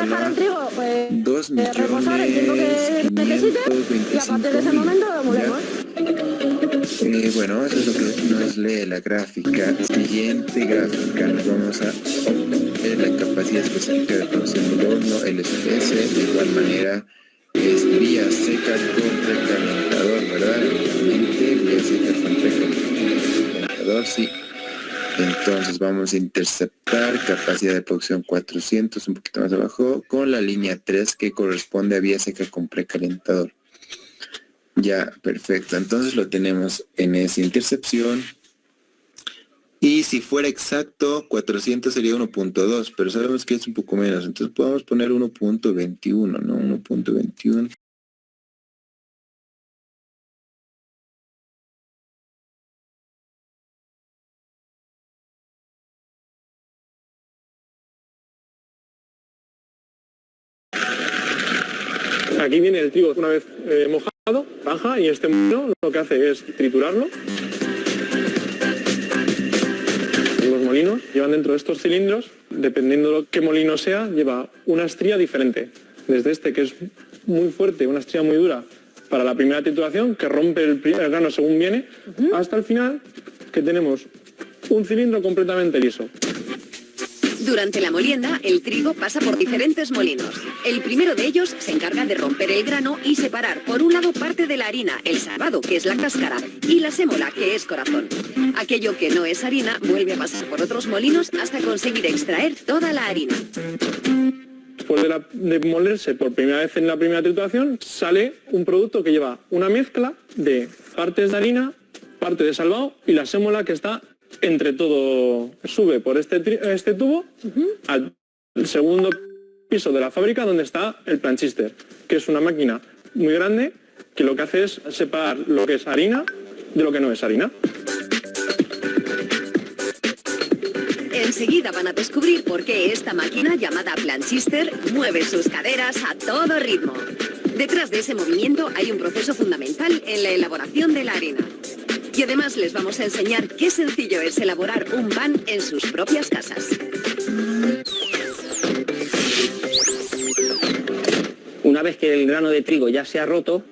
dejar el trigo reposar el 2.525.000. tiempo que necesite y a partir de ese momento lo molemos. Bueno, eso es lo que nos lee la gráfica. Siguiente gráfica, nos vamos a ver la capacidad específica de producción del horno, el SPS, de igual manera es vía seca con precalentador, ¿verdad? Únicamente vía seca con precalentador, sí. Entonces vamos a interceptar capacidad de producción 400, un poquito más abajo, con la línea 3 que corresponde a vía seca con precalentador. Ya, perfecto. Entonces lo tenemos en esa intercepción. Y si fuera exacto, 400 sería 1.2, pero sabemos que es un poco menos. Entonces podemos poner 1.21, ¿no? 1.21. Aquí viene el trigo una vez mojado, baja, y este molino lo que hace es triturarlo. Los molinos llevan dentro de estos cilindros, dependiendo de qué molino sea, lleva una estría diferente. Desde este, que es muy fuerte, una estría muy dura, para la primera trituración, que rompe el grano según viene, hasta el final, que tenemos un cilindro completamente liso. Durante la molienda, el trigo pasa por diferentes molinos. El primero de ellos se encarga de romper el grano y separar, por un lado, parte de la harina, el salvado, que es la cáscara, y la sémola, que es corazón. Aquello que no es harina vuelve a pasar por otros molinos hasta conseguir extraer toda la harina. Después de molerse por primera vez en la primera trituración, sale un producto que lleva una mezcla de partes de harina, parte de salvado y la sémola que está entre todo. Sube por este tubo al segundo piso de la fábrica, donde está el planchister, que es una máquina muy grande que lo que hace es separar lo que es harina de lo que no es harina. Enseguida van a descubrir por qué esta máquina llamada planchister mueve sus caderas a todo ritmo. Detrás de ese movimiento hay un proceso fundamental en la elaboración de la harina. Y además les vamos a enseñar qué sencillo es elaborar un pan en sus propias casas. Una vez que el grano de trigo ya se ha roto,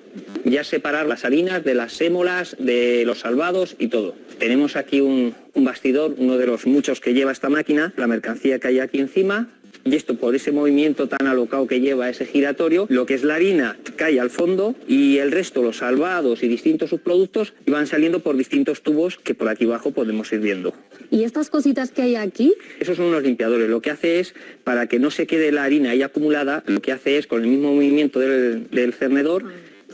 ya separar las harinas de las sémolas, de los salvados y todo. Tenemos aquí un bastidor, uno de los muchos que lleva esta máquina, la mercancía que hay aquí encima. Y esto, por ese movimiento tan alocado que lleva ese giratorio, lo que es la harina cae al fondo y el resto, los salvados y distintos subproductos, van saliendo por distintos tubos que por aquí abajo podemos ir viendo. ¿Y estas cositas que hay aquí? Esos son unos limpiadores. Lo que hace es, para que no se quede la harina ahí acumulada, lo que hace es, con el mismo movimiento del cernedor,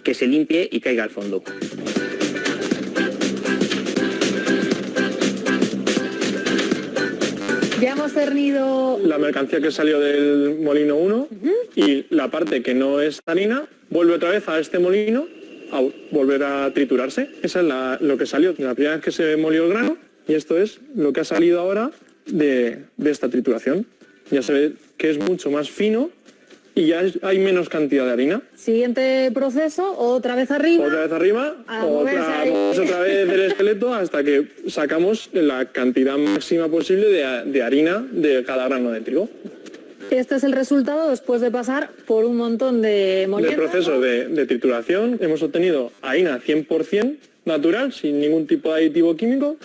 que se limpie y caiga al fondo. Ya hemos cernido La mercancía que salió del molino 1 y la parte que no es harina vuelve otra vez a este molino a volver a triturarse. Esa es lo que salió la primera vez que se molió el grano, y esto es lo que ha salido ahora de esta trituración. Ya se ve que es mucho más fino y ya hay menos cantidad de harina. siguiente proceso, otra vez arriba. Otra vez arriba, otra vez del esqueleto, hasta que sacamos la cantidad máxima posible de harina de cada grano de trigo. Este es el resultado después de pasar por un montón de moliendas. Del proceso de trituración hemos obtenido harina 100% natural, sin ningún tipo de aditivo químico,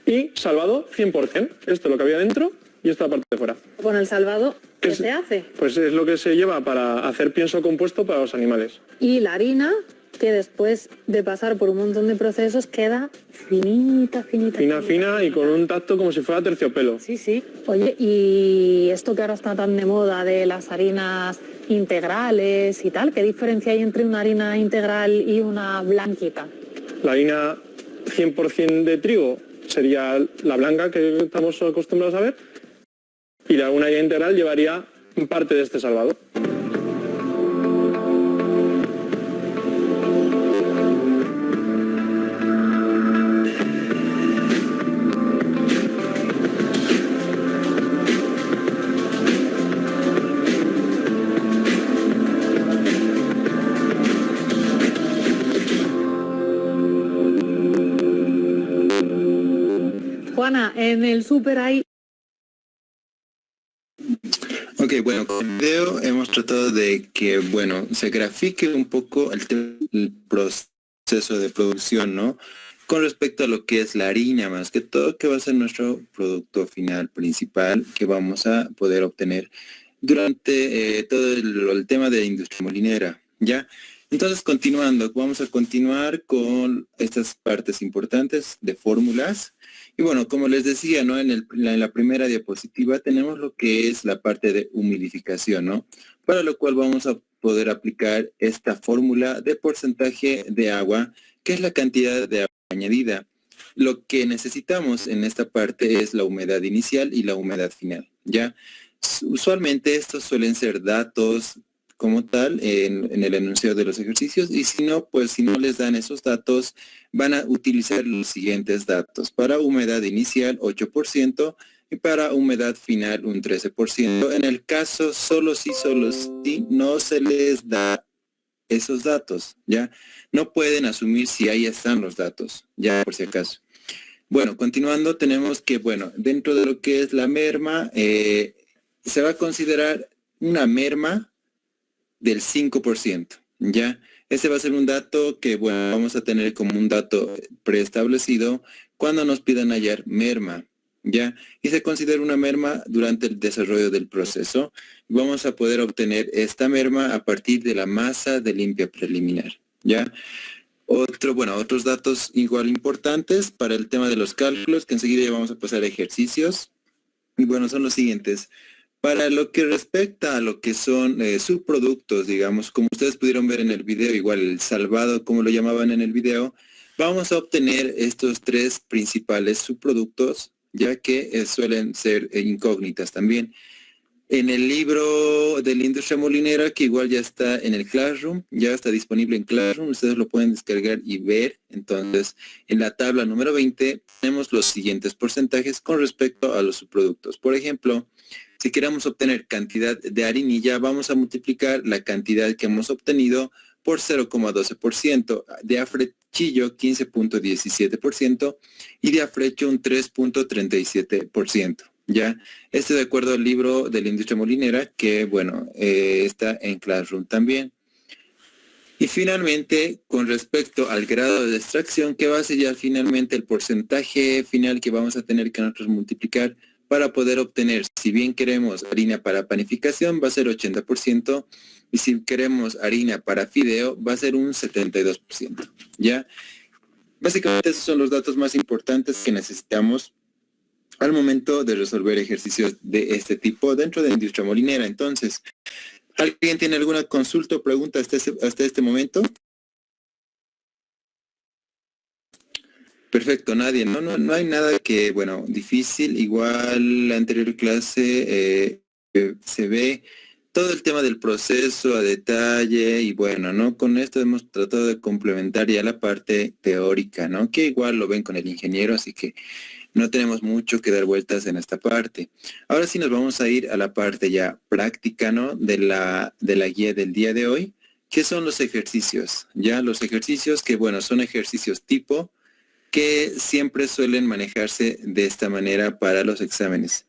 y salvado 100%. Esto es lo que había dentro y esta parte de fuera. Con el salvado, ¿qué se hace? Pues es lo que se lleva para hacer pienso compuesto para los animales. Y la harina, que después de pasar por un montón de procesos queda finita. Fina y con un tacto como si fuera terciopelo. Sí, sí. Oye, y esto que ahora está tan de moda de las harinas integrales y tal, ¿qué diferencia hay entre una harina integral y una blanquita? La harina 100% de trigo sería la blanca que estamos acostumbrados a ver, y una harina integral llevaría parte de este salvado. Juana, en el súper hay... Ok, bueno, con el video hemos tratado de que, bueno, se grafique un poco el proceso de producción, ¿no? Con respecto a lo que es la harina, más que todo, que va a ser nuestro producto final principal que vamos a poder obtener durante todo el tema de la industria molinera, ¿ya? Entonces, continuando, vamos a continuar con estas partes importantes de fórmulas. Y bueno, como les decía, ¿no? En la primera diapositiva tenemos lo que es la parte de humidificación, ¿no? Para lo cual vamos a poder aplicar esta fórmula de porcentaje de agua, que es la cantidad de agua añadida. Lo que necesitamos en esta parte es la humedad inicial y la humedad final, ¿ya? Usualmente estos suelen ser datos como tal en el enunciado de los ejercicios, y si no, pues si no les dan esos datos, van a utilizar los siguientes datos. Para humedad inicial 8% y para humedad final un 13%. En el caso solo si no se les da esos datos, ¿ya? No pueden asumir si ahí están los datos, ya por si acaso. Bueno, continuando, tenemos que, bueno, dentro de lo que es la merma, se va a considerar una merma del 5%, ¿ya? Este va a ser un dato que, bueno, vamos a tener como un dato preestablecido cuando nos pidan hallar merma, ¿ya? Y se considera una merma durante el desarrollo del proceso. Vamos a poder obtener esta merma a partir de la masa de limpia preliminar, ¿ya? Otros datos igual importantes para el tema de los cálculos, que enseguida ya vamos a pasar a ejercicios. Y bueno, son los siguientes. Para lo que respecta a lo que son subproductos, digamos, como ustedes pudieron ver en el video, igual el salvado, como lo llamaban en el video, vamos a obtener estos tres principales subproductos, ya que suelen ser incógnitas también. En el libro de la industria molinera, que igual ya está en el Classroom, ya está disponible en Classroom, ustedes lo pueden descargar y ver. Entonces, en la tabla número 20 tenemos los siguientes porcentajes con respecto a los subproductos. Por ejemplo, si queremos obtener cantidad de harinilla, vamos a multiplicar la cantidad que hemos obtenido por 0,12%, de afrechillo 15,17% y de afrecho un 3,37%. ¿Ya? Este de acuerdo al libro de la industria molinera, que bueno, está en Classroom también. Y finalmente, con respecto al grado de extracción, que va a ser ya finalmente el porcentaje final que vamos a tener que nosotros multiplicar para poder obtener, si bien queremos harina para panificación, va a ser 80%, y si queremos harina para fideo, va a ser un 72%. ¿Ya? Básicamente esos son los datos más importantes que necesitamos al momento de resolver ejercicios de este tipo dentro de la industria molinera. Entonces, ¿alguien tiene alguna consulta o pregunta hasta este momento? Perfecto, nadie. No hay nada que, bueno, difícil. Igual la anterior clase se ve todo el tema del proceso a detalle y bueno, ¿no? Con esto hemos tratado de complementar ya la parte teórica, ¿no? Que igual lo ven con el ingeniero, así que no tenemos mucho que dar vueltas en esta parte. Ahora sí nos vamos a ir a la parte ya práctica, ¿no? De la guía del día de hoy, que son los ejercicios. Ya los ejercicios que, bueno, son ejercicios tipo que siempre suelen manejarse de esta manera para los exámenes.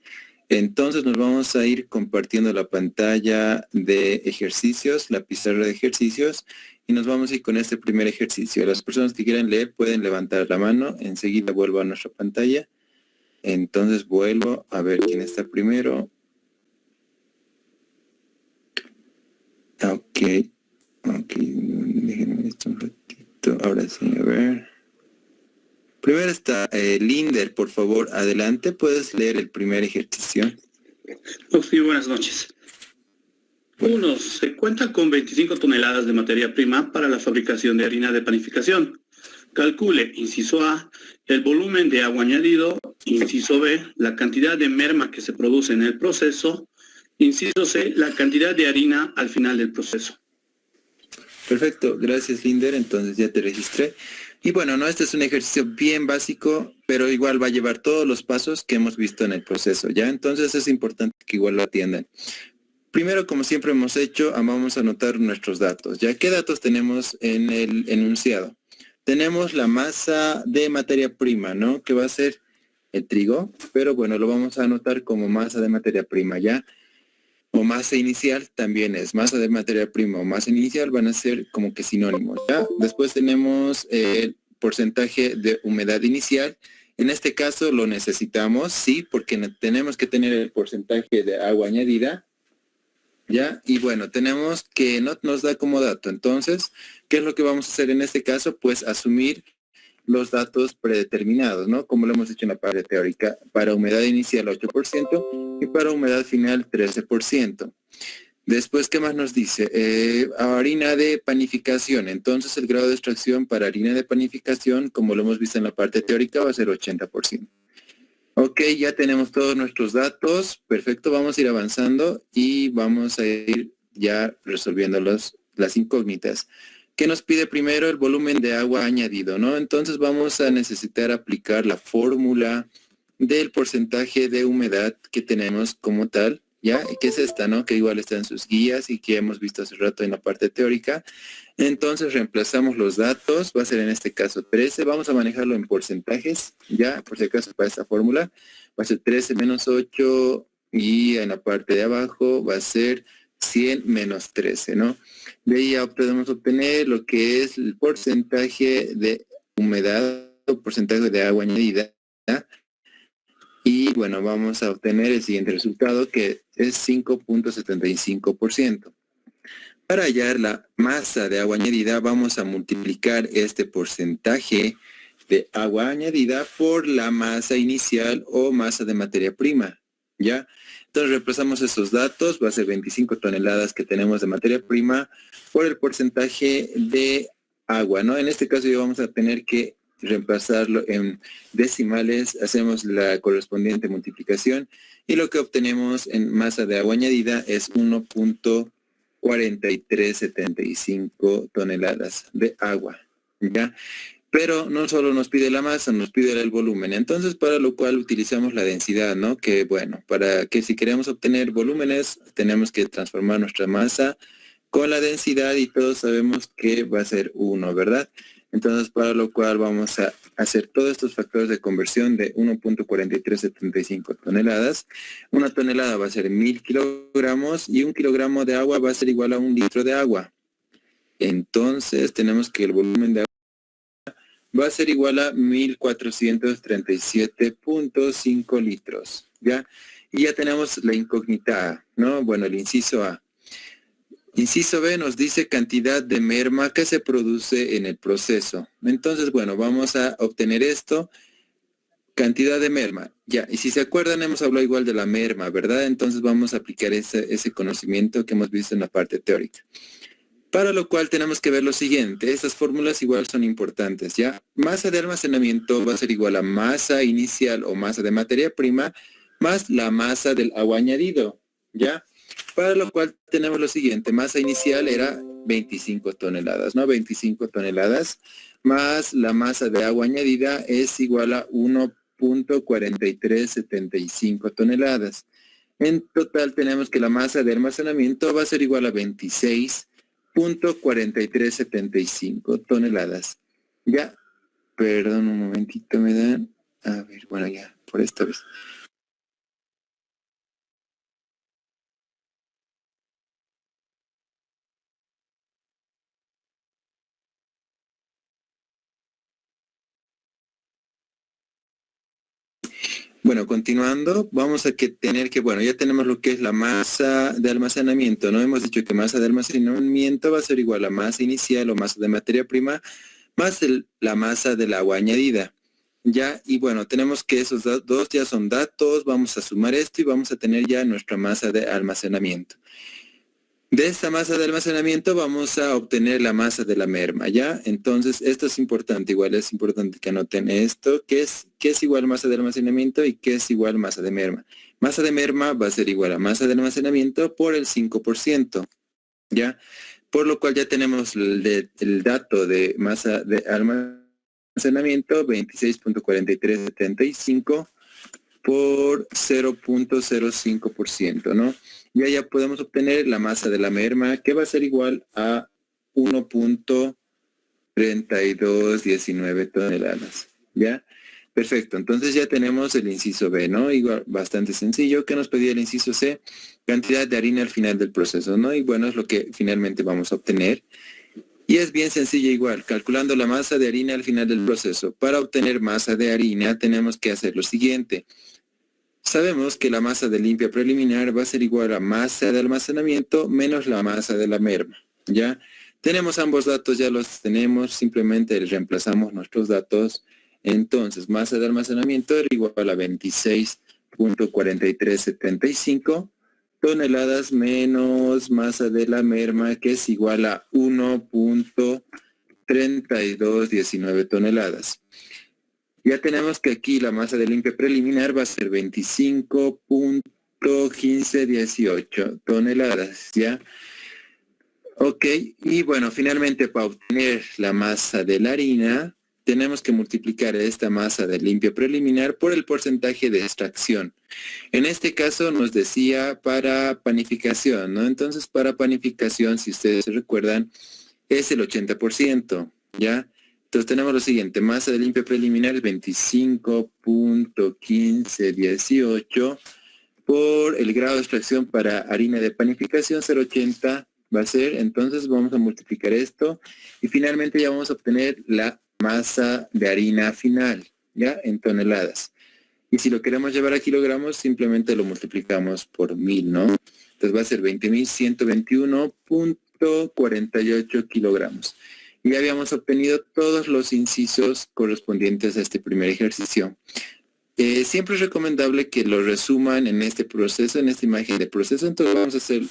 Entonces nos vamos a ir compartiendo la pantalla de ejercicios, la pizarra de ejercicios, y nos vamos a ir con este primer ejercicio. Las personas que quieran leer pueden levantar la mano. Enseguida vuelvo a nuestra pantalla. Entonces vuelvo a ver quién está primero. Ok, déjenme esto un ratito. Ahora sí, a ver. Primero está Linder, por favor, adelante. ¿Puedes leer el primer ejercicio? Sí, buenas noches. 1. Se cuenta con 25 toneladas de materia prima para la fabricación de harina de panificación. Calcule, inciso A, el volumen de agua añadido, inciso B, la cantidad de merma que se produce en el proceso, inciso C, la cantidad de harina al final del proceso. Perfecto, gracias Linder, entonces ya te registré. Y bueno, no, este es un ejercicio bien básico, pero igual va a llevar todos los pasos que hemos visto en el proceso, ¿ya? Entonces es importante que igual lo atiendan. Primero, como siempre hemos hecho, vamos a anotar nuestros datos, ¿ya? ¿Qué datos tenemos en el enunciado? Tenemos la masa de materia prima, ¿no? Que va a ser el trigo, pero bueno, lo vamos a anotar como masa de materia prima, ¿ya? o masa inicial también es masa de materia prima o masa inicial, van a ser como que sinónimos, ¿ya? Después tenemos el porcentaje de humedad inicial. En este caso lo necesitamos, sí, porque tenemos que tener el porcentaje de agua añadida, ¿ya? Y bueno, tenemos que no nos da como dato. Entonces, ¿qué es lo que vamos a hacer en este caso? Pues asumir los datos predeterminados, ¿no? Como lo hemos hecho en la parte teórica, para humedad inicial 8% y para humedad final 13%. Después, ¿qué más nos dice? Harina de panificación. Entonces, el grado de extracción para harina de panificación, como lo hemos visto en la parte teórica, va a ser 80%. Ok, ya tenemos todos nuestros datos. Perfecto, vamos a ir avanzando y vamos a ir ya resolviendo las incógnitas. ¿Qué nos pide primero? El volumen de agua añadido, ¿no? Entonces vamos a necesitar aplicar la fórmula del porcentaje de humedad que tenemos como tal, ¿ya? Que es esta, ¿no? Que igual está en sus guías y que hemos visto hace rato en la parte teórica. Entonces reemplazamos los datos, va a ser en este caso 13, vamos a manejarlo en porcentajes, ¿ya? Por si acaso para esta fórmula, va a ser 13 menos 8 y en la parte de abajo va a ser 100 menos 13, ¿no? De ahí ya podemos obtener lo que es el porcentaje de humedad o porcentaje de agua añadida, ¿ya? Y bueno, vamos a obtener el siguiente resultado que es 5.75%. Para hallar la masa de agua añadida vamos a multiplicar este porcentaje de agua añadida por la masa inicial o masa de materia prima, ¿ya? Entonces reemplazamos esos datos, va a ser 25 toneladas que tenemos de materia prima por el porcentaje de agua, ¿no? En este caso ya vamos a tener que reemplazarlo en decimales, hacemos la correspondiente multiplicación y lo que obtenemos en masa de agua añadida es 1.4375 toneladas de agua, ¿ya? Pero no solo nos pide la masa, nos pide el volumen. Entonces, para lo cual utilizamos la densidad, ¿no? Que bueno, para que si queremos obtener volúmenes, tenemos que transformar nuestra masa con la densidad y todos sabemos que va a ser 1, ¿verdad? Entonces, para lo cual vamos a hacer todos estos factores de conversión de 1.4375 toneladas. Una tonelada va a ser 1000 kilogramos y 1 kilogramo de agua va a ser igual a 1 litro de agua. Entonces, tenemos que el volumen de agua va a ser igual a 1437.5 litros, ¿ya? Y ya tenemos la incógnita A, ¿no? Bueno, el inciso A. Inciso B nos dice cantidad de merma que se produce en el proceso. Entonces, bueno, vamos a obtener esto, cantidad de merma. Ya, y si se acuerdan, hemos hablado igual de la merma, ¿verdad? Entonces vamos a aplicar ese conocimiento que hemos visto en la parte teórica. Para lo cual tenemos que ver lo siguiente, estas fórmulas igual son importantes, ¿ya? Masa de almacenamiento va a ser igual a masa inicial o masa de materia prima más la masa del agua añadido, ¿ya? Para lo cual tenemos lo siguiente, masa inicial era 25 toneladas, ¿no? 25 toneladas más la masa de agua añadida es igual a 1.4375 toneladas. En total tenemos que la masa de almacenamiento va a ser igual a 26.4375 toneladas. Ya, perdón un momentito, me dan. A ver, bueno, ya, por esta vez. Bueno, continuando, vamos a tener que, bueno, ya tenemos lo que es la masa de almacenamiento, ¿no? Hemos dicho que masa de almacenamiento va a ser igual a masa inicial o masa de materia prima más la masa del agua añadida, ¿ya? Y bueno, tenemos que esos dos ya son datos, vamos a sumar esto y vamos a tener ya nuestra masa de almacenamiento. De esta masa de almacenamiento vamos a obtener la masa de la merma, ¿ya? Entonces, esto es importante, igual es importante que anoten esto, que es igual masa de almacenamiento y que es igual masa de merma. Masa de merma va a ser igual a masa de almacenamiento por el 5%, ¿ya? Por lo cual ya tenemos el dato de masa de almacenamiento, 26.4375 por 0.05%, ¿no? Y ya podemos obtener la masa de la merma, que va a ser igual a 1.3219 toneladas, ¿ya? Perfecto, entonces ya tenemos el inciso B, ¿no? Igual, bastante sencillo. ¿Qué nos pedía el inciso C? Cantidad de harina al final del proceso, ¿no? Y bueno, es lo que finalmente vamos a obtener. Y es bien sencillo igual, calculando la masa de harina al final del proceso. Para obtener masa de harina tenemos que hacer lo siguiente. Sabemos que la masa de limpia preliminar va a ser igual a masa de almacenamiento menos la masa de la merma, ¿ya? Tenemos ambos datos, ya los tenemos, simplemente reemplazamos nuestros datos. Entonces, masa de almacenamiento era igual a 26.4375 toneladas menos masa de la merma, que es igual a 1.3219 toneladas. Ya tenemos que aquí la masa de limpia preliminar va a ser 25.1518 toneladas, ¿ya? Ok, y bueno, finalmente para obtener la masa de la harina, tenemos que multiplicar esta masa de limpia preliminar por el porcentaje de extracción. En este caso nos decía para panificación, ¿no? Entonces para panificación, si ustedes se recuerdan, es el 80%, ¿ya? Entonces tenemos lo siguiente, masa de limpia preliminar es 25.1518 por el grado de extracción para harina de panificación 0.80 va a ser, entonces vamos a multiplicar esto y finalmente ya vamos a obtener la masa de harina final, ¿ya? En toneladas. Y si lo queremos llevar a kilogramos, simplemente lo multiplicamos por 1000, ¿no? Entonces va a ser 20.121.48 kilogramos. Y ya habíamos obtenido todos los incisos correspondientes a este primer ejercicio. Siempre es recomendable que lo resuman en este proceso, en esta imagen de proceso. Entonces vamos a hacer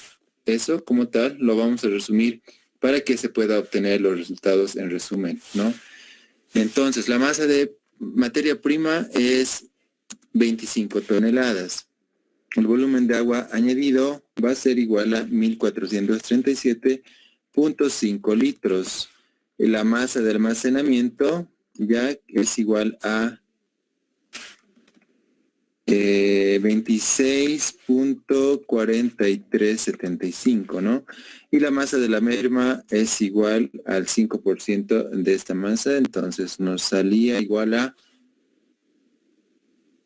eso como tal, lo vamos a resumir para que se pueda obtener los resultados en resumen, ¿no? Entonces, la masa de materia prima es 25 toneladas. El volumen de agua añadido va a ser igual a 1.437.5 litros. La masa de almacenamiento ya es igual a 26.4375, ¿no? Y la masa de la merma es igual al 5% de esta masa, entonces nos salía igual a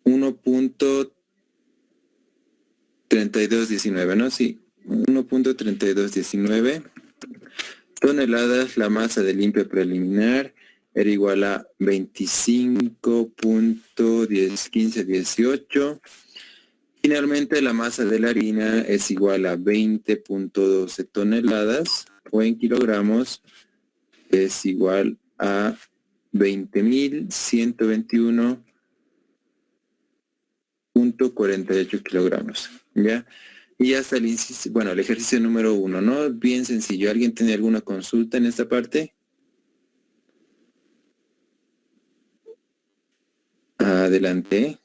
1.3219, ¿no? Sí, 1.3219 toneladas. La masa de limpia preliminar era igual a 25.1518. Finalmente, la masa de la harina es igual a 20.12 toneladas, o en kilogramos es igual a 20.121.48 kilogramos, ¿ya? Y hasta el inciso, bueno, el ejercicio número 1, ¿no? Bien sencillo. ¿Alguien tiene alguna consulta en esta parte? Adelante.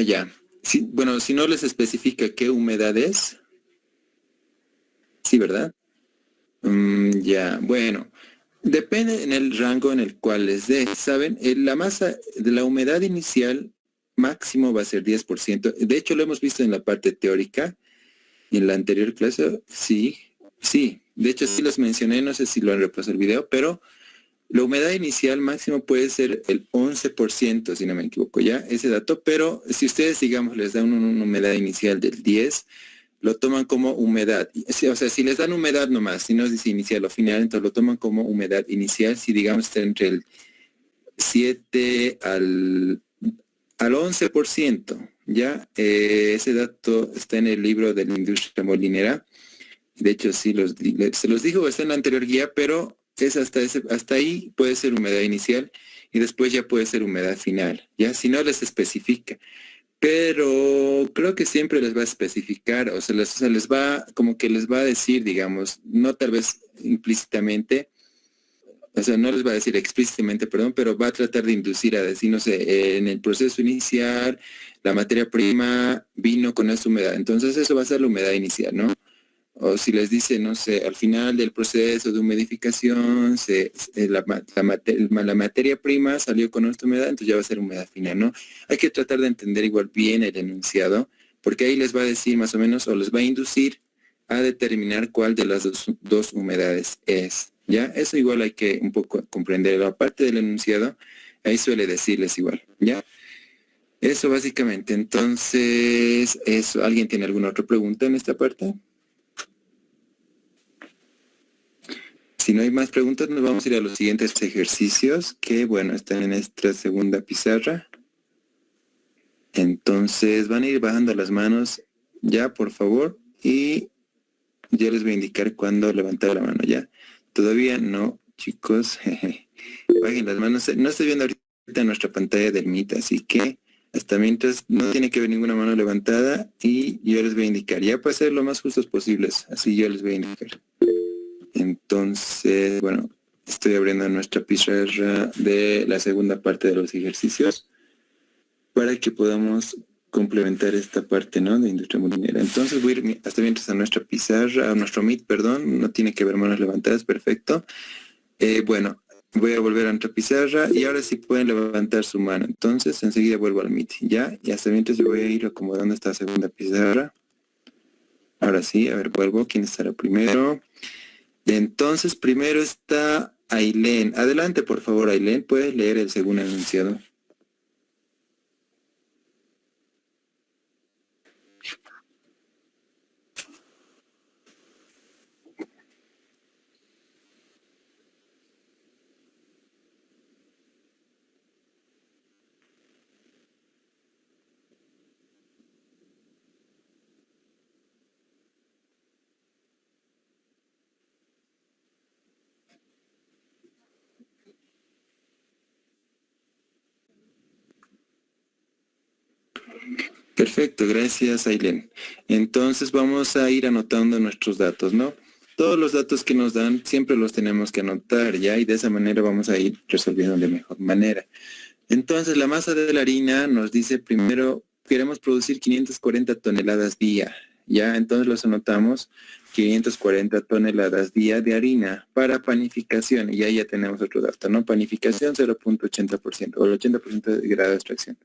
Ya. Sí, bueno, si no les especifica qué humedad es. Sí, ¿verdad? Ya, bueno. Depende en el rango en el cual les dé. ¿Saben? La masa de la humedad inicial máximo va a ser 10%. De hecho, lo hemos visto en la parte teórica. Y en la anterior clase, sí. De hecho, sí los mencioné, no sé si lo han repasado el video, pero la humedad inicial máximo puede ser el 11%, si no me equivoco, ya, ese dato. Pero si ustedes, digamos, les dan una humedad inicial del 10, lo toman como humedad. O sea, si les dan humedad nomás, si no dice inicial o final, entonces lo toman como humedad inicial. Si, digamos, está entre el 7 al 11%, ¿ya? Ese dato está en el libro de la industria molinera. De hecho, sí, se los dijo, está en la anterior guía, pero es hasta ahí puede ser humedad inicial y después ya puede ser humedad final, ¿ya? Si no les especifica. Pero creo que siempre les va a especificar, o sea, les va, como que les va a decir, digamos, no tal vez implícitamente, o sea, no les va a decir explícitamente, perdón, pero va a tratar de inducir a decir, no sé, en el proceso inicial, la materia prima vino con esta humedad. Entonces eso va a ser la humedad inicial, ¿no? O si les dice, no sé, al final del proceso de humidificación, la materia prima salió con esta humedad, entonces ya va a ser humedad final, ¿no? Hay que tratar de entender igual bien el enunciado porque ahí les va a decir más o menos, o les va a inducir a determinar cuál de las dos humedades es. ¿Ya? Eso igual hay que un poco comprender. La parte del enunciado, ahí suele decirles igual. ¿Ya? Eso básicamente. Entonces, eso. ¿Alguien tiene alguna otra pregunta en esta parte? Si no hay más preguntas, nos vamos a ir a los siguientes ejercicios, que bueno, están en esta segunda pizarra. Entonces, van a ir bajando las manos ya, por favor, y yo les voy a indicar cuándo levantar la mano, ¿ya? Todavía no, chicos. Bajen las manos. No estoy viendo ahorita nuestra pantalla del Meet, así que hasta mientras no tiene que haber ninguna mano levantada y yo les voy a indicar. Ya para ser lo más justos posibles, así yo les voy a indicar. Entonces, bueno, estoy abriendo nuestra pizarra de la segunda parte de los ejercicios para que podamos complementar esta parte, ¿no?, de industria molinera. Entonces voy a ir hasta mientras a nuestra pizarra, a nuestro Meet, perdón, no tiene que haber manos levantadas, perfecto. Bueno, voy a volver a nuestra pizarra y ahora sí pueden levantar su mano. Entonces enseguida vuelvo al Meet, ¿ya? Y hasta mientras yo voy a ir acomodando esta segunda pizarra. Ahora sí, a ver, vuelvo. ¿Quién estará primero? Entonces primero está Ailén. Adelante, por favor, Ailén. ¿Puedes leer el segundo enunciado? Perfecto, gracias, Ailén. Entonces vamos a ir anotando nuestros datos, ¿no? Todos los datos que nos dan siempre los tenemos que anotar, ¿ya? Y de esa manera vamos a ir resolviendo de mejor manera. Entonces la masa de la harina nos dice primero, queremos producir 540 toneladas día, ¿ya? Entonces los anotamos, 540 toneladas día de harina para panificación, y ahí ya tenemos otro dato, ¿no? Panificación 0.80%, o el 80% de grado de extracción.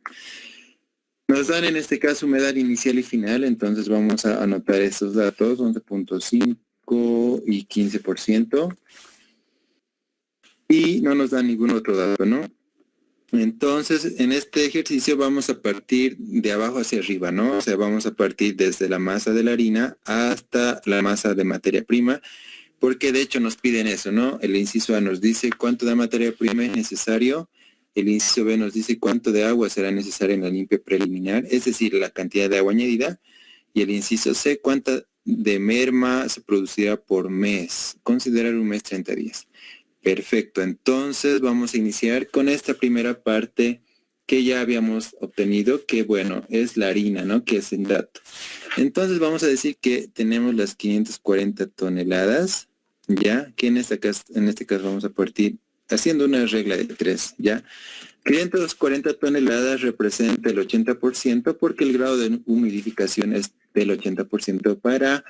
Nos dan en este caso humedad inicial y final, entonces vamos a anotar estos datos, 11.5 y 15%. Y no nos dan ningún otro dato, ¿no? Entonces, en este ejercicio vamos a partir de abajo hacia arriba, ¿no? O sea, vamos a partir desde la masa de la harina hasta la masa de materia prima, porque de hecho nos piden eso, ¿no? El inciso A nos dice cuánto de materia prima es necesario. El inciso B nos dice cuánto de agua será necesaria en la limpia preliminar, es decir, la cantidad de agua añadida. Y el inciso C, cuánta de merma se producirá por mes. Considerar un mes 30 días. Perfecto, entonces vamos a iniciar con esta primera parte que ya habíamos obtenido, que bueno, es la harina, ¿no? Que es el dato. Entonces vamos a decir que tenemos las 540 toneladas, ¿ya? Que en este caso vamos a partir haciendo una regla de 3, ¿ya? 540 toneladas representa el 80% porque el grado de humidificación es del 80% para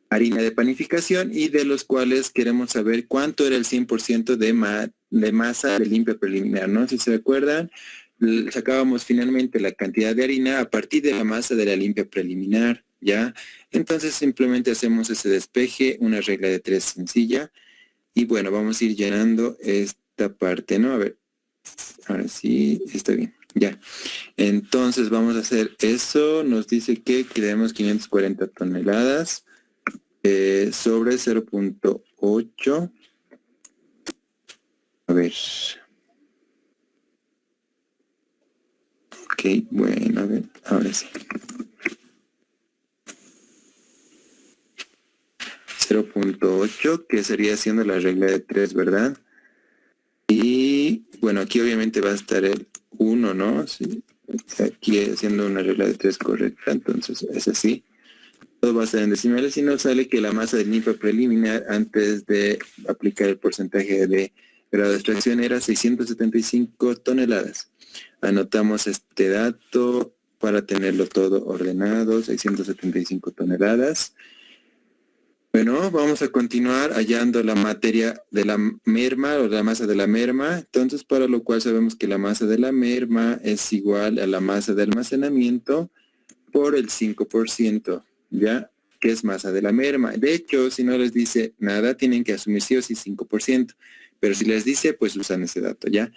harina de panificación y de los cuales queremos saber cuánto era el 100% de masa de limpia preliminar, ¿no? Si se acuerdan, sacábamos finalmente la cantidad de harina a partir de la masa de la limpia preliminar, ¿ya? Entonces simplemente hacemos ese despeje, una regla de 3 sencilla. Y bueno, vamos a ir llenando esta parte, ¿no? A ver, ahora sí, está bien, ya. Entonces vamos a hacer eso. Nos dice que queremos 540 toneladas sobre 0.8. A ver. Ok, bueno, a ver, ahora sí. 0.8, que sería haciendo la regla de 3, ¿verdad? Y bueno, aquí obviamente va a estar el 1, ¿no? Sí, aquí haciendo una regla de 3 correcta, entonces es así. Todo va a estar en decimales y nos sale que la masa de limpia preliminar antes de aplicar el porcentaje de grado de extracción era 675 toneladas. Anotamos este dato para tenerlo todo ordenado, 675 toneladas. Bueno, vamos a continuar hallando la materia de la merma o la masa de la merma. Entonces, para lo cual sabemos que la masa de la merma es igual a la masa de almacenamiento por el 5%, ¿ya? Que es masa de la merma. De hecho, si no les dice nada, tienen que asumir sí o sí 5%. Pero si les dice, pues usan ese dato, ¿ya?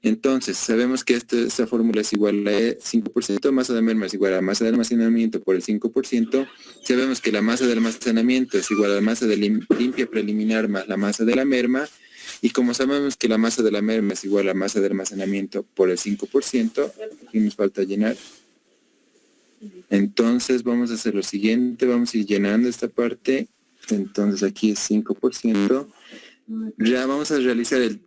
Entonces, sabemos que esta fórmula es igual a 5%, masa de merma es igual a masa de almacenamiento por el 5%. Sabemos que la masa de almacenamiento es igual a la masa de limpia preliminar más la masa de la merma. Y como sabemos que la masa de la merma es igual a la masa de almacenamiento por el 5%, aquí nos falta llenar. Entonces vamos a hacer lo siguiente, vamos a ir llenando esta parte. Entonces aquí es 5%. Ya vamos a realizar el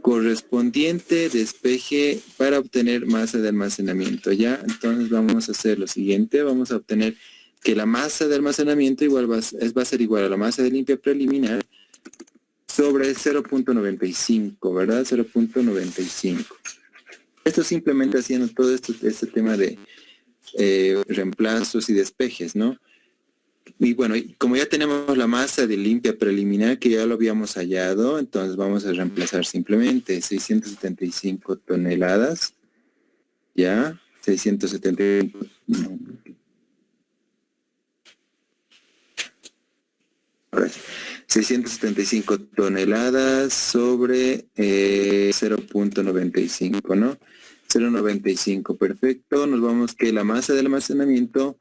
correspondiente despeje para obtener masa de almacenamiento, ¿ya? Entonces vamos a hacer lo siguiente, vamos a obtener que la masa de almacenamiento igual va a ser igual a la masa de limpia preliminar sobre 0.95, ¿verdad? 0.95. Esto simplemente haciendo todo este tema de reemplazos y despejes, ¿no? Y bueno, como ya tenemos la masa de limpia preliminar que ya lo habíamos hallado, entonces vamos a reemplazar simplemente 675 toneladas, ya, 675, ahora sí, 675 toneladas sobre 0.95, ¿no? 0.95, perfecto. Nos vamos que la masa de almacenamiento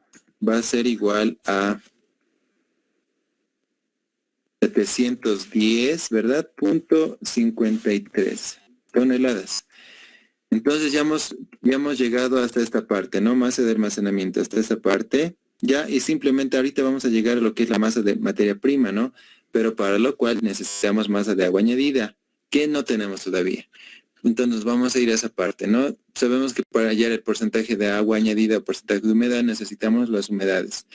va a ser igual a 710, ¿verdad? .53 toneladas. Entonces ya hemos llegado hasta esta parte, ¿no? Masa de almacenamiento, hasta esta parte. Ya, y simplemente ahorita vamos a llegar a lo que es la masa de materia prima, ¿no? Pero para lo cual necesitamos masa de agua añadida, que no tenemos todavía. Entonces vamos a ir a esa parte, ¿no? Sabemos que para hallar el porcentaje de agua añadida o porcentaje de humedad necesitamos las humedades.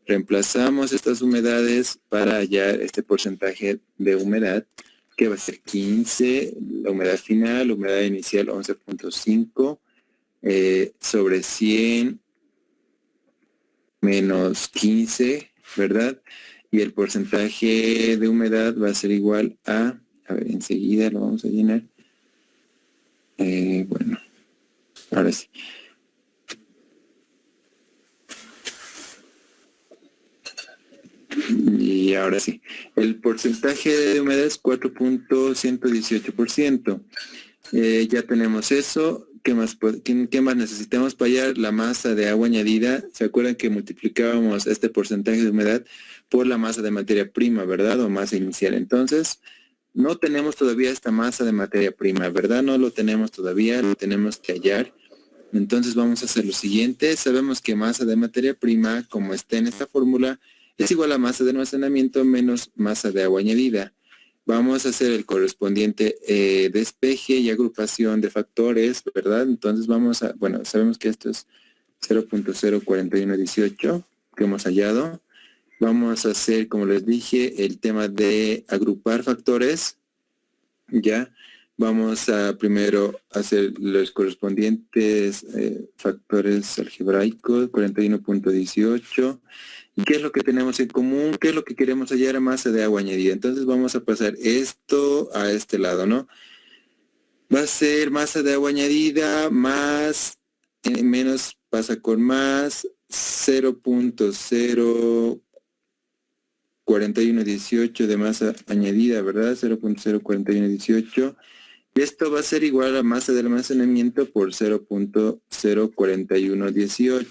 Reemplazamos estas humedades para hallar este porcentaje de humedad, que va a ser 15, la humedad final, la humedad inicial 11.5, sobre 100 menos 15, ¿verdad? Y el porcentaje de humedad va a ser igual a ver, enseguida lo vamos a llenar. Bueno, ahora sí. Y ahora sí. El porcentaje de humedad es 4.118%. Ya tenemos eso. ¿Qué más necesitamos para hallar la masa de agua añadida? ¿Se acuerdan que multiplicábamos este porcentaje de humedad por la masa de materia prima, verdad? O masa inicial. Entonces, no tenemos todavía esta masa de materia prima, ¿verdad? No lo tenemos todavía, lo tenemos que hallar. Entonces vamos a hacer lo siguiente. Sabemos que masa de materia prima, como está en esta fórmula, es igual a masa de almacenamiento menos masa de agua añadida. Vamos a hacer el correspondiente despeje y agrupación de factores, ¿verdad? Entonces vamos a, bueno, sabemos que esto es 0.04118 que hemos hallado. Vamos a hacer, como les dije, el tema de agrupar factores, ¿ya? Vamos a primero hacer los correspondientes factores algebraicos, 41.18. ¿Y qué es lo que tenemos en común? ¿Qué es lo que queremos hallar a masa de agua añadida? Entonces vamos a pasar esto a este lado, ¿no? Va a ser masa de agua añadida más, menos pasa con más, 0.04118 de masa añadida, ¿verdad? 0.04118. Y esto va a ser igual a masa de almacenamiento por 0.04118.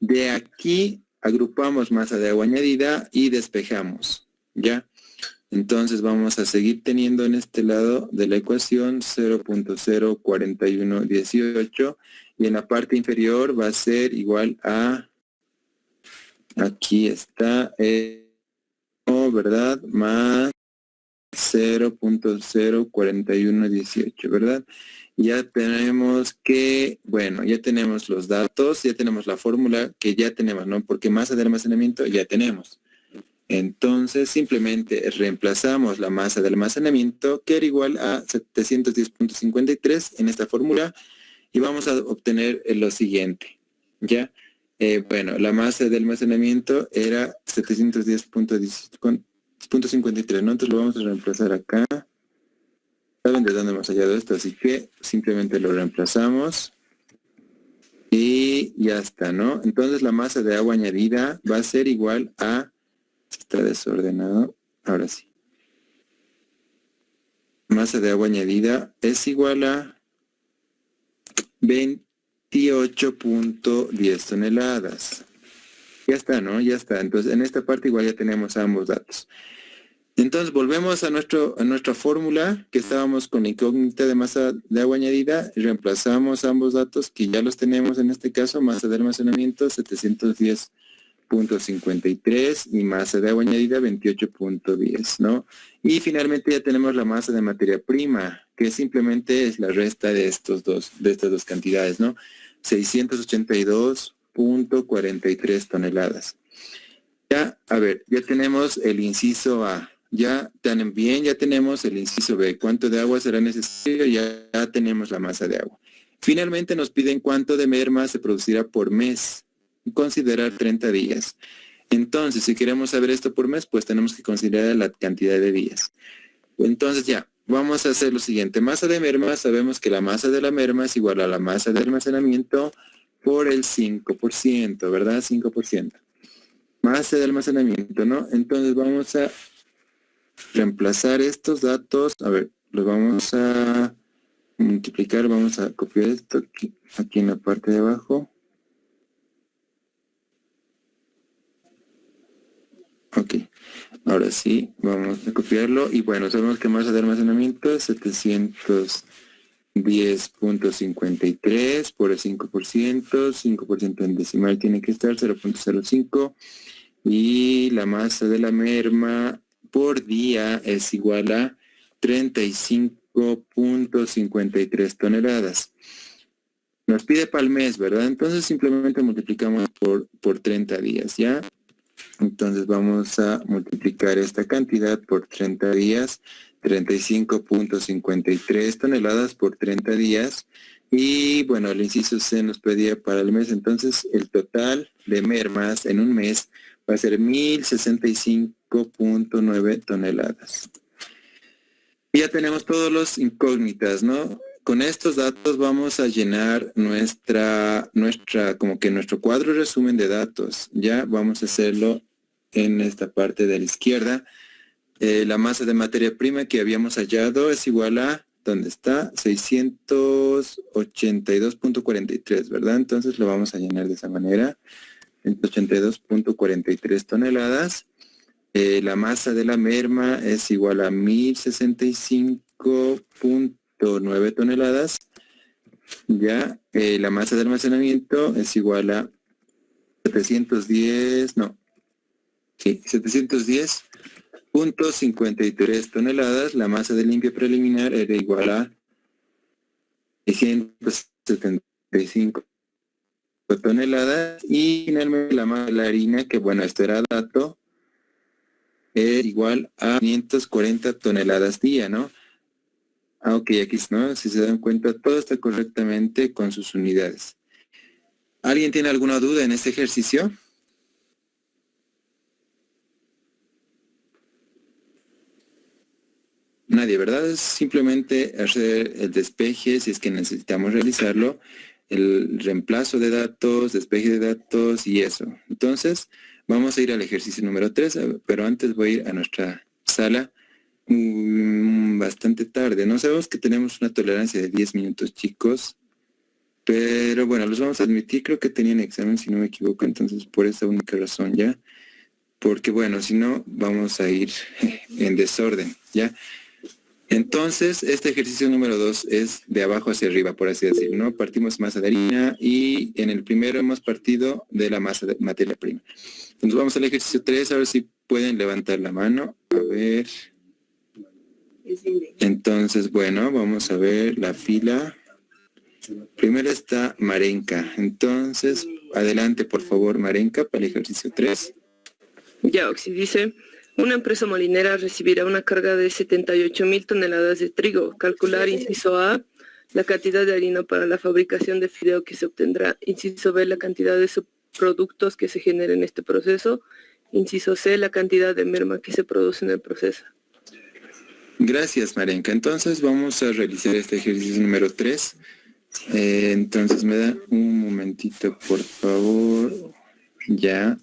De aquí agrupamos masa de agua añadida y despejamos, ¿ya? Entonces vamos a seguir teniendo en este lado de la ecuación 0.04118 y en la parte inferior va a ser igual a, aquí está, ¿verdad? Más 0.04118, ¿verdad? Ya tenemos que, bueno, ya tenemos los datos, ya tenemos la fórmula que ya tenemos, ¿no? Porque masa de almacenamiento ya tenemos. Entonces simplemente reemplazamos la masa de almacenamiento, que era igual a 710.53 en esta fórmula, y vamos a obtener lo siguiente, ¿ya? Bueno, la masa de almacenamiento era 710.53, ¿no? Entonces lo vamos a reemplazar acá. Saben de dónde hemos hallado esto, así que simplemente lo reemplazamos. Y ya está, ¿no? Entonces la masa de agua añadida va a ser igual a, está desordenado, ahora sí. Masa de agua añadida es igual a 28.10 toneladas. Ya está, ¿no? Ya está. Entonces en esta parte igual ya tenemos ambos datos. Entonces volvemos a nuestra fórmula que estábamos con la incógnita de masa de agua añadida y reemplazamos ambos datos que ya los tenemos en este caso, masa de almacenamiento 710.53 y masa de agua añadida 28.10, ¿no? Y finalmente ya tenemos la masa de materia prima, que simplemente es la resta de estas dos cantidades, ¿no? 682.43 toneladas. Ya, a ver, ya tenemos el inciso A. Ya tenemos el inciso B. ¿Cuánto de agua será necesario? Ya tenemos la masa de agua. Finalmente nos piden cuánto de merma se producirá por mes. Considerar 30 días. Entonces, si queremos saber esto por mes, pues tenemos que considerar la cantidad de días. Entonces ya, vamos a hacer lo siguiente. Masa de merma, sabemos que la masa de la merma es igual a la masa de almacenamiento por el 5%, ¿verdad? 5%. Masa de almacenamiento, ¿no? Entonces vamos a reemplazar estos datos, a ver, los vamos a multiplicar, vamos a copiar esto aquí en la parte de abajo. Ok, ahora sí, vamos a copiarlo y bueno, sabemos que masa de almacenamiento es 710.53 por el 5% en decimal tiene que estar 0.05 y la masa de la merma por día es igual a 35.53 toneladas. Nos pide para el mes, ¿verdad? Entonces simplemente multiplicamos por 30 días, ¿ya? Entonces vamos a multiplicar esta cantidad por 30 días, 35.53 toneladas por 30 días. Y bueno, el inciso C nos pedía para el mes, entonces el total de mermas en un mes va a ser 1065.9 toneladas. Y ya tenemos todos los incógnitas, ¿no? Con estos datos vamos a llenar nuestro cuadro resumen de datos. Ya vamos a hacerlo en esta parte de la izquierda. La masa de materia prima que habíamos hallado es igual a, ¿dónde está? 682.43, ¿verdad? Entonces lo vamos a llenar de esa manera. 182.43 toneladas. La masa de la merma es igual a 1065.9 toneladas. Ya, la masa de almacenamiento es igual a 710.53 toneladas. La masa de limpia preliminar era igual a 675 toneladas. Y finalmente la masa de la harina, que bueno, esto era dato, es igual a 540 toneladas día, ¿no? Ok, aquí, ¿no? Si se dan cuenta, todo está correctamente con sus unidades. ¿Alguien tiene alguna duda en este ejercicio? Nadie, ¿verdad? Es simplemente hacer el despeje si es que necesitamos realizarlo, el reemplazo de datos, despeje de datos y eso. Entonces, vamos a ir al ejercicio número 3, pero antes voy a ir a nuestra sala bastante tarde. No sabemos que tenemos una tolerancia de 10 minutos, chicos, pero bueno, los vamos a admitir. Creo que tenían examen, si no me equivoco, entonces por esa única razón, ¿ya? Porque bueno, si no, vamos a ir en desorden, ¿ya? Entonces, este ejercicio número 2 es de abajo hacia arriba, por así decirlo, ¿no? Partimos masa de harina y en el primero hemos partido de la masa de materia prima. Entonces vamos al ejercicio 3, a ver si pueden levantar la mano. A ver. Entonces, bueno, vamos a ver la fila. Primero está Marenka. Entonces, adelante, por favor, Marenka, para el ejercicio 3. Ya, Oxy, dice... Una empresa molinera recibirá una carga de 78.000 toneladas de trigo. Calcular, inciso A, la cantidad de harina para la fabricación de fideo que se obtendrá. Inciso B, la cantidad de subproductos que se genera en este proceso. Inciso C, la cantidad de merma que se produce en el proceso. Gracias, Marenka. Entonces vamos a realizar este ejercicio número 3. Entonces me da un momentito, por favor. Ya.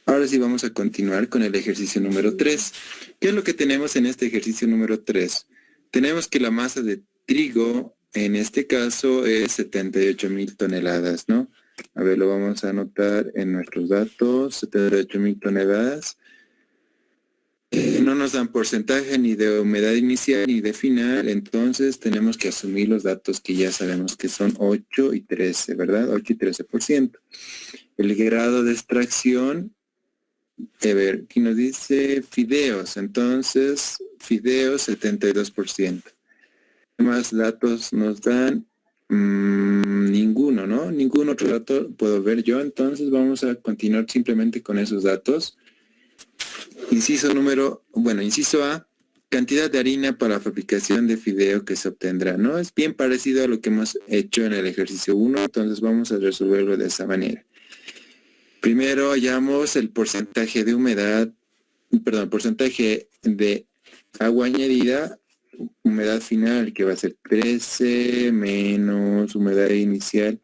Ahora sí vamos a continuar con el ejercicio número 3. ¿Qué es lo que tenemos en este ejercicio número 3? Tenemos que la masa de trigo, en este caso, es 78,000 toneladas, ¿no? A ver, lo vamos a anotar en nuestros datos, 78,000 toneladas. No nos dan porcentaje ni de humedad inicial ni de final, entonces tenemos que asumir los datos que ya sabemos que son 8 y 13, ¿verdad? 8 y 13%. El grado de extracción, a ver, aquí nos dice fideos, entonces fideos 72%. ¿Qué más datos nos dan? Ninguno, ¿no? Ningún otro dato puedo ver yo, entonces vamos a continuar simplemente con esos datos. Inciso A, cantidad de harina para la fabricación de fideo que se obtendrá, ¿no? Es bien parecido a lo que hemos hecho en el ejercicio 1, entonces vamos a resolverlo de esa manera. Primero hallamos el porcentaje de humedad, porcentaje de agua añadida, humedad final, que va a ser 13 menos humedad inicial,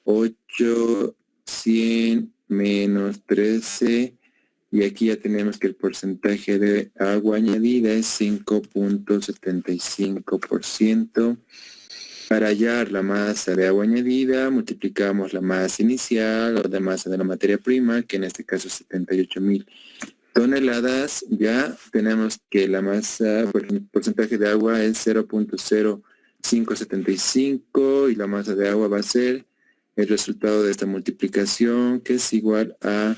8, 100 menos 13, y aquí ya tenemos que el porcentaje de agua añadida es 5.75%. Para hallar la masa de agua añadida, multiplicamos la masa inicial o la masa de la materia prima, que en este caso es 78,000 toneladas. Ya tenemos que la masa, el porcentaje de agua es 0.0575 y la masa de agua va a ser el resultado de esta multiplicación, que es igual a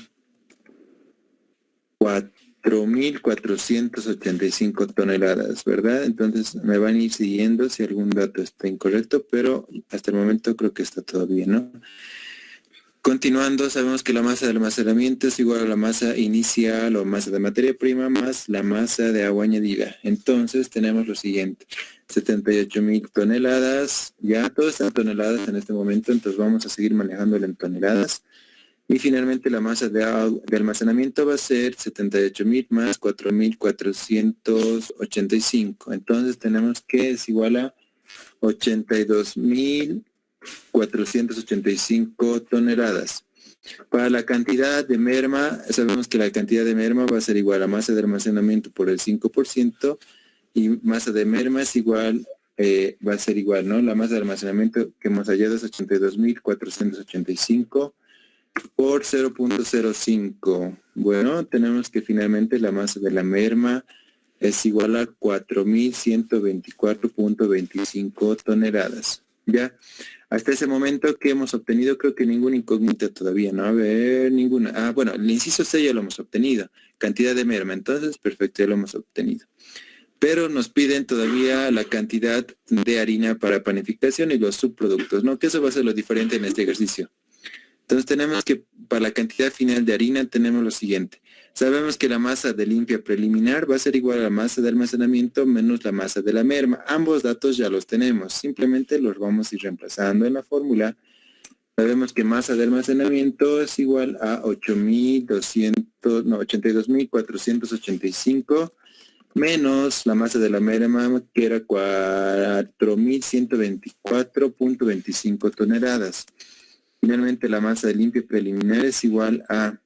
4.485 toneladas, ¿verdad? Entonces me van a ir siguiendo si algún dato está incorrecto, pero hasta el momento creo que está todo bien, ¿no? Continuando, sabemos que la masa de almacenamiento es igual a la masa inicial o masa de materia prima más la masa de agua añadida. Entonces tenemos lo siguiente, 78,000 toneladas, ya todo está en toneladas en este momento, entonces vamos a seguir manejándolo en toneladas. Y finalmente la masa de almacenamiento va a ser 78,000 más 4.485. Entonces tenemos que es igual a 82,485 toneladas. Para la cantidad de merma, sabemos que la cantidad de merma va a ser igual a masa de almacenamiento por el 5% y masa de merma es igual, va a ser igual, ¿no? La masa de almacenamiento que hemos hallado es 82,485 por 0.05. Bueno, tenemos que finalmente la masa de la merma es igual a 4.124.25 toneladas. Ya, hasta ese momento que hemos obtenido, creo que ninguna incógnita todavía, ¿no? A ver, ninguna. Bueno, el inciso C ya lo hemos obtenido. Cantidad de merma, entonces, perfecto, ya lo hemos obtenido. Pero nos piden todavía la cantidad de harina para panificación y los subproductos, ¿no? Que eso va a ser lo diferente en este ejercicio. Entonces tenemos que, para la cantidad final de harina, tenemos lo siguiente. Sabemos que la masa de limpia preliminar va a ser igual a la masa de almacenamiento menos la masa de la merma. Ambos datos ya los tenemos. Simplemente los vamos a ir reemplazando en la fórmula. Sabemos que masa de almacenamiento es igual a 82,485 menos la masa de la merma, que era 4.124.25 toneladas. Finalmente la masa de limpia preliminar es igual a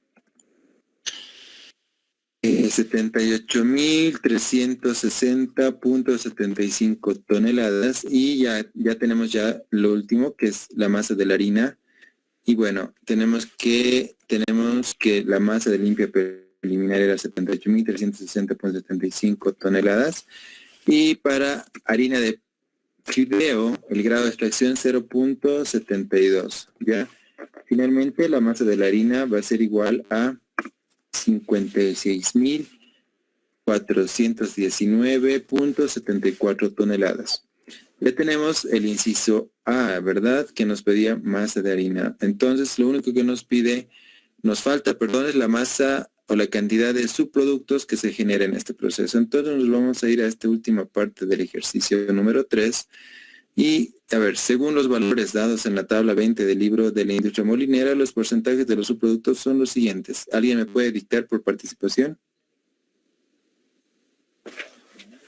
78.360.75 toneladas y ya tenemos ya lo último, que es la masa de la harina. Y bueno, tenemos que la masa de limpia preliminar era 78.360.75 toneladas y para harina de fideo, el grado de extracción 0.72, ¿ya? Finalmente, la masa de la harina va a ser igual a 56.419.74 toneladas. Ya tenemos el inciso A, ¿verdad? Que nos pedía masa de harina. Entonces, lo único que nos falta, es la masa o la cantidad de subproductos que se genera en este proceso. Entonces nos vamos a ir a esta última parte del ejercicio número 3 y, a ver, según los valores dados en la tabla 20 del libro de la industria molinera, los porcentajes de los subproductos son los siguientes. ¿Alguien me puede dictar por participación?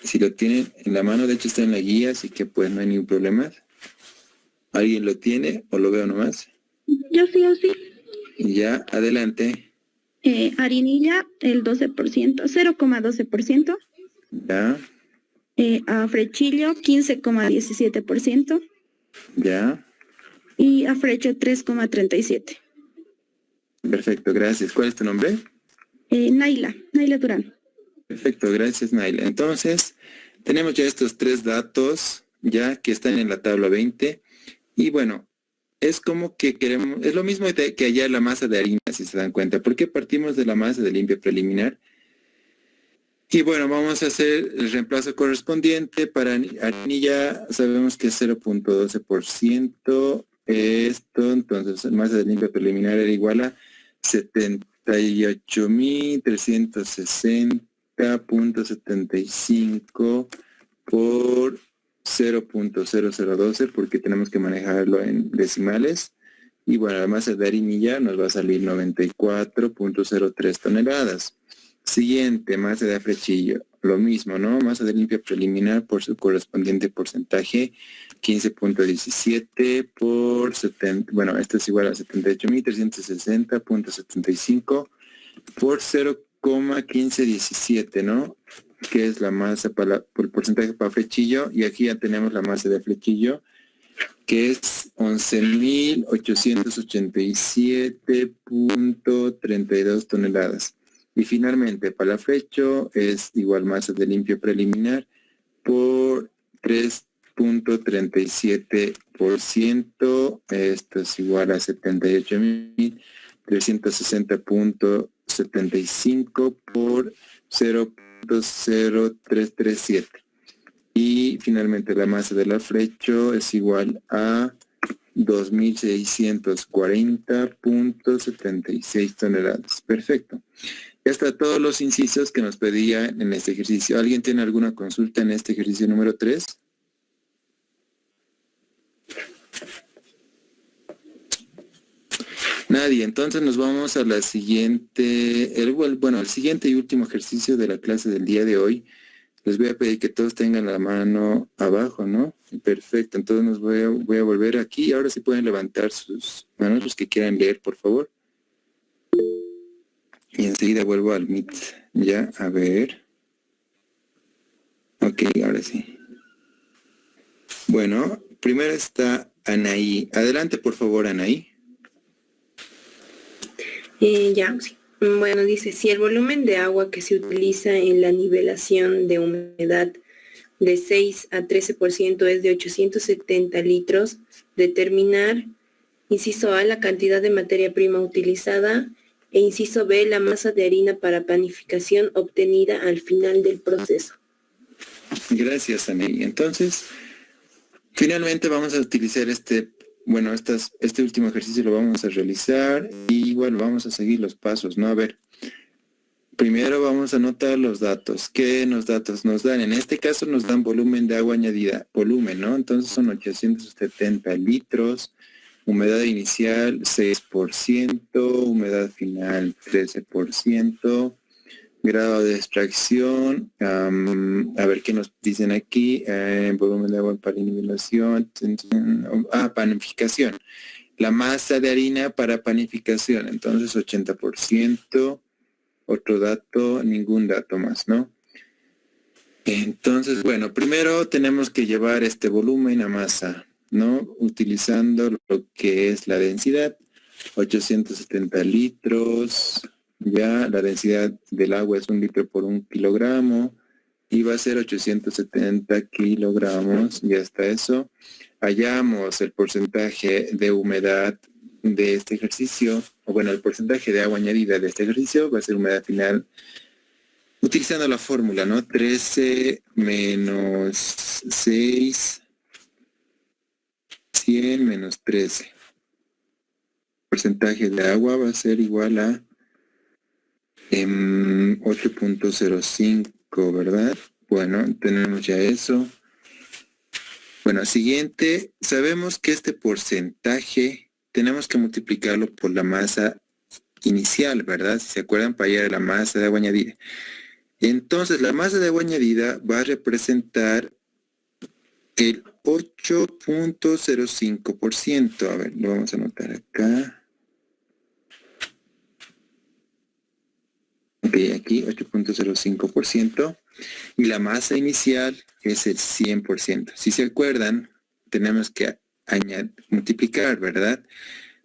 Si lo tienen en la mano, de hecho está en la guía, así que pues no hay ningún problema. ¿Alguien lo tiene o lo veo nomás? Yo sí. Ya, adelante. Harinilla, el 12%, 0,12%. Ya, Afrechillo, 15,17%. ya. Y afrecho, 3,37%. Perfecto, gracias. ¿Cuál es tu nombre? Naila Durán. Perfecto, gracias Naila. Entonces, tenemos ya estos tres datos ya que están en la tabla 20. Y bueno, es como que queremos, es lo mismo que hallar la masa de harina, si se dan cuenta. ¿Por qué partimos de la masa de limpia preliminar? Y bueno, vamos a hacer el reemplazo correspondiente. Para harinilla sabemos que es 0.12%. Esto, entonces, masa de limpia preliminar era igual a 78.360.75 por 0.0012, porque tenemos que manejarlo en decimales. Y bueno, la masa de harinilla nos va a salir 94.03 toneladas. Siguiente, masa de afrechillo. Lo mismo, ¿no? Masa de limpia preliminar por su correspondiente porcentaje, 15.17 por 70, bueno, esto es igual a 78.360.75 por 0,1517, ¿no? Que es la masa por el porcentaje para afrechillo, y aquí ya tenemos la masa de afrechillo, que es 11.887.32 toneladas. Y finalmente, para el afrecho es igual masa de limpio preliminar por 3.37%. Esto es igual a 78.360.75 por 0.0337. Y finalmente la masa del afrecho es igual a 2.640.76 toneladas. Perfecto. Ya está todos los incisos que nos pedía en este ejercicio. ¿Alguien tiene alguna consulta en este ejercicio número 3? Nadie. Entonces nos vamos a la siguiente, el siguiente y último ejercicio de la clase del día de hoy. Les voy a pedir que todos tengan la mano abajo, ¿no? Perfecto. Entonces voy a volver aquí. Ahora sí pueden levantar sus manos, los que quieran leer, por favor. Y enseguida vuelvo al Meet. Ya, a ver. Ok, ahora sí. Bueno, primero está Anaí. Adelante, por favor, Anaí. Sí. Bueno, dice, si el volumen de agua que se utiliza en la nivelación de humedad de 6 a 13% es de 870 litros, determinar, inciso A, la cantidad de materia prima utilizada, e inciso B, la masa de harina para panificación obtenida al final del proceso. Gracias, Anaí. Entonces, finalmente vamos a utilizar este último ejercicio lo vamos a realizar y bueno, vamos a seguir los pasos, ¿no? A ver, primero vamos a anotar los datos. ¿Qué datos nos dan? En este caso nos dan volumen de agua añadida, volumen, ¿no? Entonces son 870 litros, humedad inicial 6%, humedad final 13%, grado de extracción, a ver qué nos dicen aquí, volumen de agua para nivelación, panificación. La masa de harina para panificación, entonces 80%, otro dato, ningún dato más, ¿no? Entonces, bueno, primero tenemos que llevar este volumen a masa, ¿no? Utilizando lo que es la densidad, 870 litros, ya la densidad del agua es 1 litro por 1 kilogramo y va a ser 870 kilogramos, ya está eso. Hallamos el porcentaje de humedad de este ejercicio, o bueno, el porcentaje de agua añadida de este ejercicio va a ser humedad final, utilizando la fórmula, ¿no? 13 menos 6, 100 menos 13. Porcentaje de agua va a ser igual a 8.05, ¿verdad? Bueno, tenemos ya eso. Bueno, siguiente, sabemos que este porcentaje tenemos que multiplicarlo por la masa inicial, ¿verdad? Si se acuerdan, para hallar la masa de agua añadida. Entonces, la masa de agua añadida va a representar el 8.05%. A ver, lo vamos a anotar acá. Ok, aquí 8.05%. Y la masa inicial es el 100%. Si se acuerdan, tenemos que multiplicar, ¿verdad?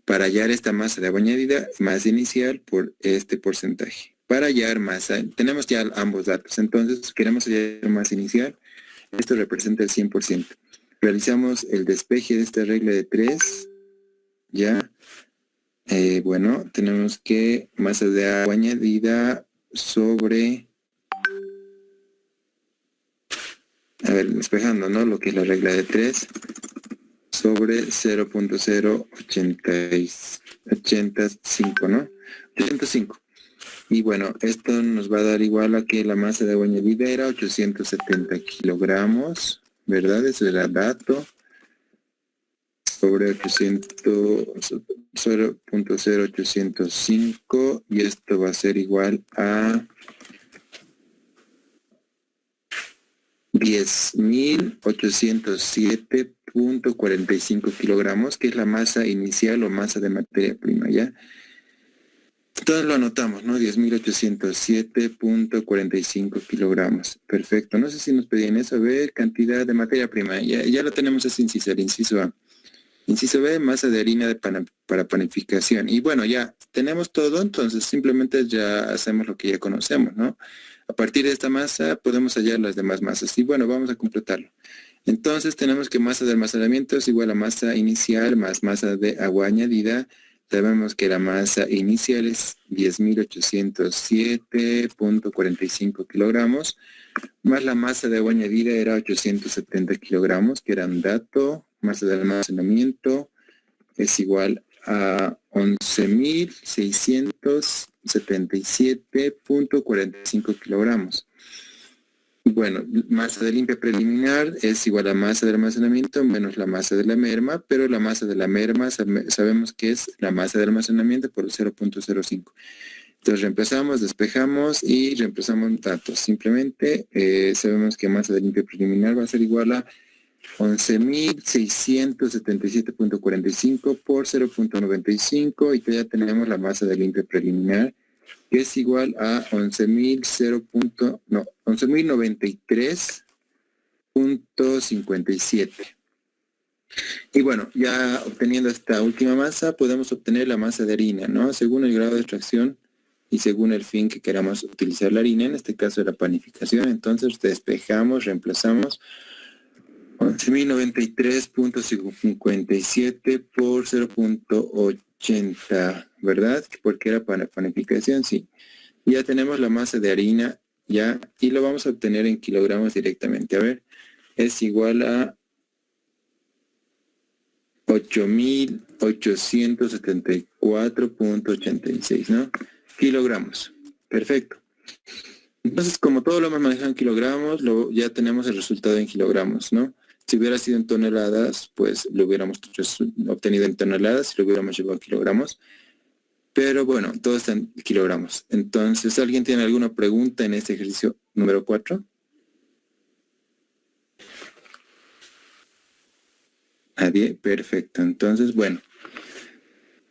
Para hallar esta masa de agua añadida, masa inicial por este porcentaje. Para hallar masa, tenemos ya ambos datos. Entonces, queremos hallar masa inicial. Esto representa el 100%. Realizamos el despeje de esta regla de 3. Ya. Bueno, tenemos que masa de agua añadida sobre... A ver, despejando, ¿no? Lo que es la regla de 3 sobre 0.085, ¿no? 85. Y bueno, esto nos va a dar igual a que la masa de agua añadida era 870 kilogramos, ¿verdad? Eso era dato. Sobre 0.0805 y esto va a ser igual a 10.807.45 kilogramos, que es la masa inicial o masa de materia prima, ¿ya? Entonces lo anotamos, ¿no? 10.807.45 kilogramos. Perfecto. No sé si nos pedían eso. A ver, cantidad de materia prima. Ya lo tenemos ese inciso, el inciso A. Inciso B, masa de harina para panificación. Y bueno, ya tenemos todo, entonces simplemente ya hacemos lo que ya conocemos, ¿no? A partir de esta masa podemos hallar las demás masas. Y bueno, vamos a completarlo. Entonces tenemos que masa de almacenamiento es igual a masa inicial más masa de agua añadida. Sabemos que la masa inicial es 10.807.45 kilogramos, más la masa de agua añadida era 870 kilogramos, que era un dato. Masa de almacenamiento es igual a 11.677.45 kilogramos. Bueno, masa de limpia preliminar es igual a masa de almacenamiento menos la masa de la merma, pero la masa de la merma sabemos que es la masa de almacenamiento por 0.05. Entonces reemplazamos, despejamos y reemplazamos datos. Simplemente sabemos que masa de limpia preliminar va a ser igual a 11.677.45 por 0.95 y que ya tenemos la masa de limpia preliminar, que es igual a 11.093.57. Y bueno, ya obteniendo esta última masa, podemos obtener la masa de harina, ¿no? Según el grado de extracción y según el fin que queramos utilizar la harina, en este caso la panificación. Entonces despejamos, reemplazamos 11.093.57 por 0.80, ¿verdad? Porque era para panificación, sí. Ya tenemos la masa de harina, ya, y lo vamos a obtener en kilogramos directamente. A ver, es igual a 8.874.86, ¿no? Kilogramos. Perfecto. Entonces, como todo lo hemos manejado en kilogramos, ya tenemos el resultado en kilogramos, ¿no? Si hubiera sido en toneladas, pues lo hubiéramos obtenido en toneladas y lo hubiéramos llevado a kilogramos. Pero bueno, todo está en kilogramos. Entonces, ¿alguien tiene alguna pregunta en este ejercicio número 4? Nadie, perfecto. Entonces, bueno,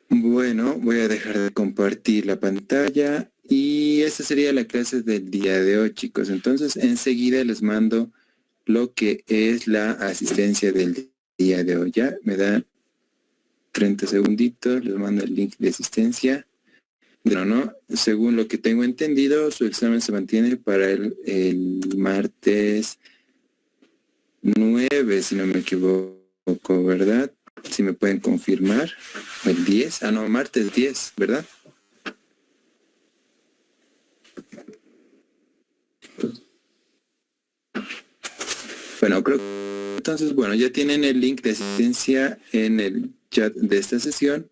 voy a dejar de compartir la pantalla y esa sería la clase del día de hoy, chicos. Entonces, enseguida les mando lo que es la asistencia del día de hoy. Ya me dan 30 segunditos, les mando el link de asistencia. Bueno, ¿no? Según lo que tengo entendido, su examen se mantiene para el martes 9, si no me equivoco, ¿verdad? Si me pueden confirmar. El 10, martes 10, ¿verdad? Bueno, creo que entonces, bueno, ya tienen el link de asistencia en el chat de esta sesión